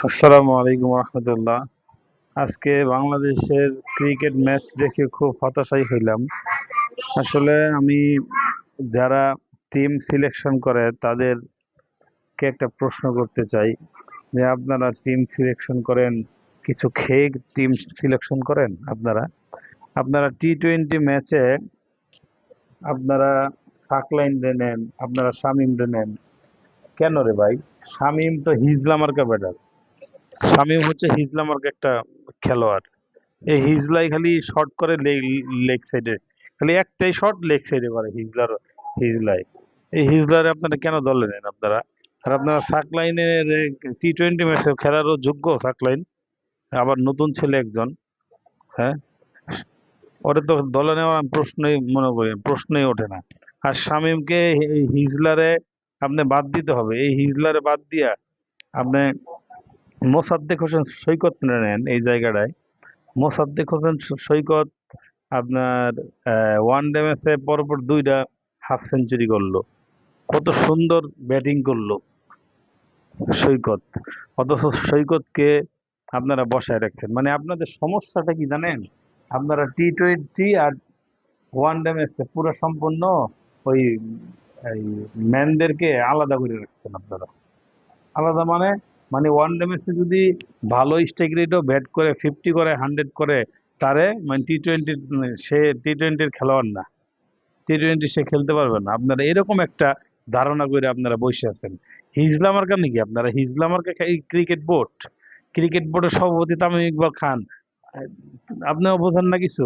আসসালামু আলাইকুম রহমতুল্লাহ। আজকে বাংলাদেশের ক্রিকেট ম্যাচ দেখে খুব হতাশাই হইলাম। আসলে আমি যারা টিম সিলেকশন করে তাদেরকে একটা প্রশ্ন করতে চাই যে আপনারা টিম সিলেকশন করেন, কিছু খেয়ে টিম সিলেকশন করেন? আপনারা আপনারা টি-20 ম্যাচে আপনারা সাকলাইন নেন, আপনারা শামিম নেন কেন রে ভাই? শামিম তো হিজলা মার্কা ব্যাটার। শামিম হচ্ছে হিজলা মার্কা একটা খেলোয়াড়। এই হিজলাই খালি শর্ট করে লেগ সাইডে, খালি একটাই শট লেগ সাইডে করে হিজলাই। এই হিজলারে আপনারা কেন দলে নেন আপনারা? আর আপনারা সাকলাইনের টি-20 ম্যাচে খেলারও যোগ্য সাকলাইন, আবার নতুন ছেলে একজন। হ্যাঁ, ওটা তো দলে নেওয়ার আমি প্রশ্নই মনে করি, প্রশ্নই ওঠে না। আর শামিমকে এই হিজলারে আপনি বাদ দিতে হবে। এই হিজলারে বাদ দিয়া আপনি মোসাদ্দেক হোসেন সৈকত নেন এই জায়গাটায়। মোসাদ্দেক হোসেন সৈকত আপনার ওয়ান ডে ম্যাচে পরপর দুইটা হাফ সেঞ্চুরি করলো, কত সুন্দর ব্যাটিং করলো সৈকত। অথচ সৈকতকে আপনারা বসায় রাখছেন। মানে আপনাদের সমস্যাটা কি জানেন? আপনারা টি-20 আর ওয়ান ডে ম্যাচে পুরো সম্পূর্ণ ওই এই ম্যানদেরকে আলাদা করে রাখছেন আপনারা। আলাদা মানে, মানে ওয়ান ডে ম্যাচে যদি ভালো স্ট্রাইক রেটও ব্যাট করে 50 করে 100 করে, তারে মানে টি-20 সে টি-20-র খেলোয়াড় না, টি-20 সে খেলতে পারবে না। আপনারা এরকম একটা ধারণা করে আপনারা বসে আছেন। হিজলা মার্কা নাকি আপনারা? হিজলা মার্কা ক্রিকেট বোর্ড, ক্রিকেট বোর্ডের সভাপতি তামিম ইকবাল খান। আপনিও বোঝেন না কিছু?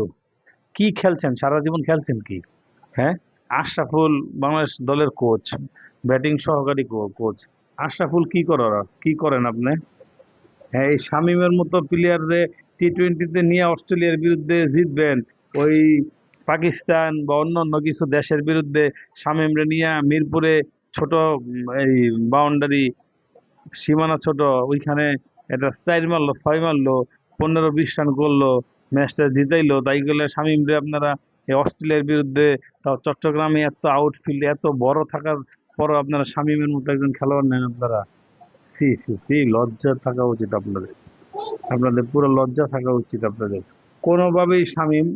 কি খেলছেন সারা জীবন, খেলছেন কি? হ্যাঁ, আশরাফুল বাংলাদেশ দলের কোচ, ব্যাটিং সহকারী কোচ। আশরাফুল কি করেন আপনি? হ্যাঁ, এই শামিমের মতো প্লেয়াররে টি-20-তে নিয়ে অস্ট্রেলিয়ার বিরুদ্ধে জিতবেন, ওই পাকিস্তান বা অন্য অন্য কিছু দেশের বিরুদ্ধে শামিমরে নিয়ে মিরপুরে ছোট এই বাউন্ডারি সীমানা ছোট, ওইখানে এটা 4 মারলো 6 মারলো, 15-20 রান করলো, ম্যাচটা জিতাইলো, তাই গেলে শামিমরে আপনারা এই অস্ট্রেলিয়ার বিরুদ্ধে, তাও চট্টগ্রামে এত আউটফিল্ড এত বড় থাকার পরও আপনারা শামিমের মতো একজন খেলোয়াড় নেন আপনারা? সি সি সি, লজ্জা থাকা উচিত আপনাদের। আপনাদের পুরো লজ্জা থাকা উচিত আপনাদের। কোনোভাবেই শামীম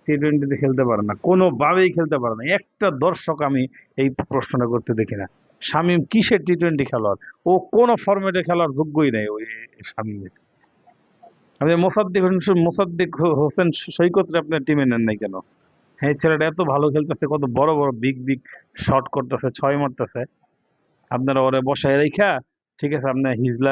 টি-20-তে খেলতে পারে না, কোনোভাবেই খেলতে পারে না। একটা দর্শক আমি এই প্রশ্নটা করতে দেখি না। শামীম কিসের টি-20 খেলোয়াড়? ও কোনো ফরম্যাটে খেলার যোগ্যই নাই ওই শামীমের। আপনি মোসাদ্দেক হোসেন সৈকতরে আপনার টিমে নেন নাই কেন? হ্যাঁ, ছেলেটা এত ভালো খেলতেছে, কত বড় বড় বিগ বিগ শট করতেছে, ছয় মারতেছে। আপনারা ওরে বসায় রেখা, ঠিক আছে, আপনার হিজলা